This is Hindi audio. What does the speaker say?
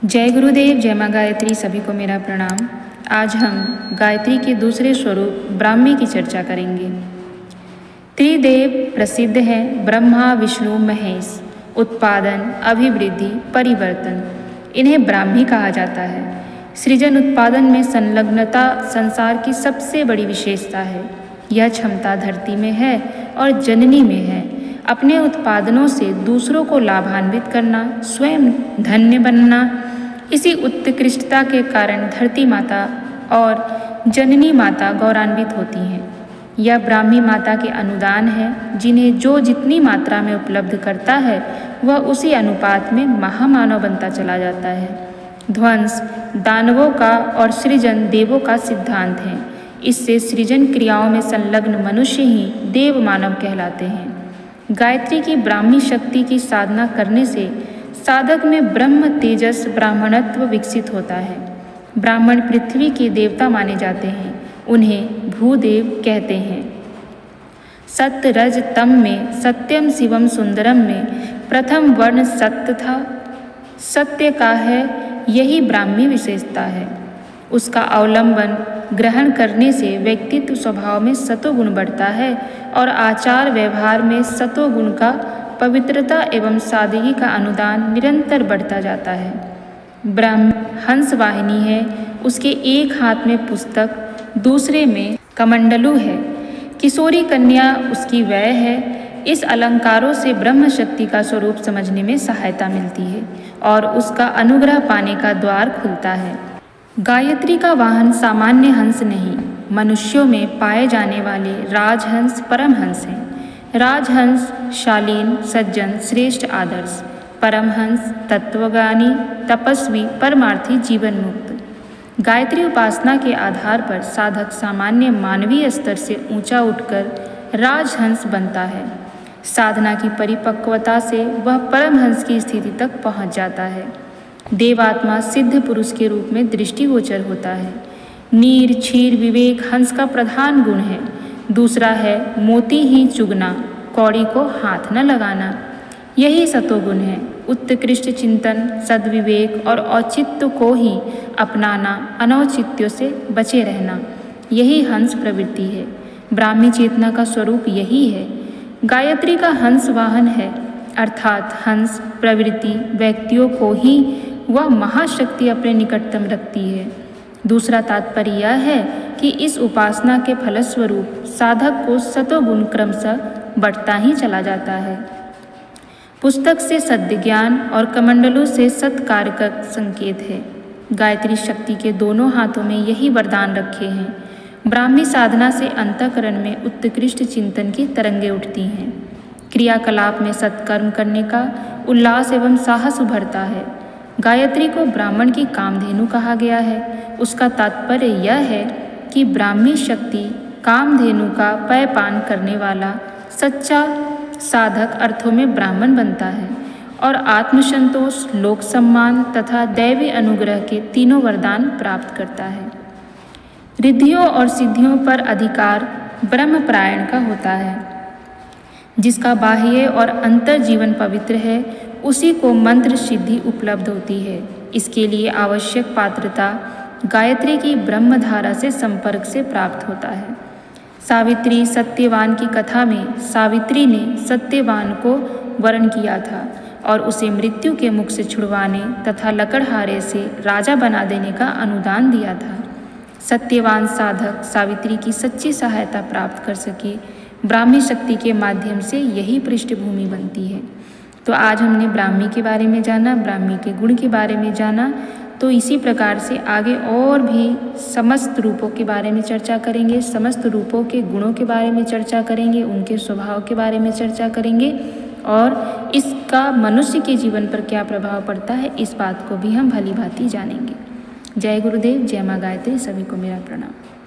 जय गुरुदेव, जय माँ गायत्री। सभी को मेरा प्रणाम। आज हम गायत्री के दूसरे स्वरूप ब्राह्मी की चर्चा करेंगे। त्रिदेव प्रसिद्ध हैं, ब्रह्मा विष्णु महेश। उत्पादन, अभिवृद्धि, परिवर्तन, इन्हें ब्राह्मी कहा जाता है। सृजन उत्पादन में संलग्नता संसार की सबसे बड़ी विशेषता है। यह क्षमता धरती में है और जननी में है। अपने उत्पादनों से दूसरों को लाभान्वित करना, स्वयं धन्य बनना, इसी उत्कृष्टता के कारण धरती माता और जननी माता गौरवान्वित होती हैं। यह ब्राह्मी माता के अनुदान है, जिन्हें जो जितनी मात्रा में उपलब्ध करता है वह उसी अनुपात में महामानव बनता चला जाता है। ध्वंस दानवों का और सृजन देवों का सिद्धांत है। इससे सृजन क्रियाओं में संलग्न मनुष्य ही देव मानव कहलाते हैं। गायत्री की ब्राह्मी शक्ति की साधना करने से साधक में ब्रह्म तेजस ब्राह्मणत्व विकसित होता है। ब्राह्मण पृथ्वी के देवता माने जाते हैं। उन्हें भूदेव कहते हैं। सत्य रज तम में सत्यम शिवम सुंदरम में प्रथम वर्ण सत्य था। सत्य का है, यही ब्राह्मी विशेषता है। उसका अवलंबन ग्रहण करने से व्यक्तित्व स्वभाव में सतोगुण बढ़ता है और आचार व्यवहार में सतोगुण का पवित्रता एवं सादगी का अनुदान निरंतर बढ़ता जाता है। ब्रह्म हंस वाहिनी है। उसके एक हाथ में पुस्तक, दूसरे में कमंडलू है। किशोरी कन्या उसकी वह है। इस अलंकारों से ब्रह्म शक्ति का स्वरूप समझने में सहायता मिलती है और उसका अनुग्रह पाने का द्वार खुलता है। गायत्री का वाहन सामान्य हंस नहीं, मनुष्यों में पाए जाने वाले राजहंस परमहंस हैं। राजहंस शालीन, सज्जन, श्रेष्ठ, आदर्श। परमहंस तत्वज्ञानी, तपस्वी, परमार्थी, जीवन मुक्त। गायत्री उपासना के आधार पर साधक सामान्य मानवीय स्तर से ऊंचा उठकर राजहंस बनता है। साधना की परिपक्वता से वह परमहंस की स्थिति तक पहुंच जाता है। देवात्मा सिद्ध पुरुष के रूप में दृष्टिगोचर होता है। नीर क्षीर विवेक हंस का प्रधान गुण है। दूसरा है मोती ही चुगना, कौड़ी को हाथ न लगाना, यही सतोगुण है। उत्कृष्ट चिंतन, सद्विवेक और औचित्य को ही अपनाना, अनौचित्यों से बचे रहना, यही हंस प्रवृत्ति है। ब्राह्मी चेतना का स्वरूप यही है। गायत्री का हंस वाहन है, अर्थात हंस प्रवृत्ति व्यक्तियों को ही वह महाशक्ति अपने निकटतम रखती है। दूसरा तात्पर्य यह है कि इस उपासना के फलस्वरूप साधक को सतोगुण क्रमशः बढ़ता ही चला जाता है। पुस्तक से सद्ज्ञान और कमंडलों से सत्कार्य का संकेत है। गायत्री शक्ति के दोनों हाथों में यही वरदान रखे हैं। ब्राह्मी साधना से अंतःकरण में उत्कृष्ट चिंतन की तरंगें उठती हैं। क्रियाकलाप में सत्कर्म करने का उल्लास एवं साहस उभरता है। गायत्री को ब्राह्मण की कामधेनु कहा गया है। उसका तात्पर्य यह है कि ब्राह्मी शक्ति कामधेनु का पेयपान करने वाला सच्चा साधक अर्थों में ब्राह्मण बनता है और आत्मसंतोष, लोक सम्मान तथा दैवी अनुग्रह के तीनों वरदान प्राप्त करता है। रिद्धियों और सिद्धियों पर अधिकार ब्रह्मपरायण का होता है। जिसका बाह्य और अंतर जीवन पवित्र है, उसी को मंत्र सिद्धि उपलब्ध होती है। इसके लिए आवश्यक पात्रता गायत्री की ब्रह्मधारा से संपर्क से प्राप्त होता है। सावित्री सत्यवान की कथा में सावित्री ने सत्यवान को वरण किया था और उसे मृत्यु के मुख से छुड़वाने तथा लकड़हारे से राजा बना देने का अनुदान दिया था। सत्यवान साधक सावित्री की सच्ची सहायता प्राप्त कर सके, ब्राह्मी शक्ति के माध्यम से यही पृष्ठभूमि बनती है। तो आज हमने ब्राह्मी के बारे में जाना, ब्राह्मी के गुण के बारे में जाना। तो इसी प्रकार से आगे और भी समस्त रूपों के बारे में चर्चा करेंगे, समस्त रूपों के गुणों के बारे में चर्चा करेंगे, उनके स्वभाव के बारे में चर्चा करेंगे और इसका मनुष्य के जीवन पर क्या प्रभाव पड़ता है, इस बात को भी हम भली भांति जानेंगे। जय गुरुदेव, जय माँ गायत्री। सभी को मेरा प्रणाम।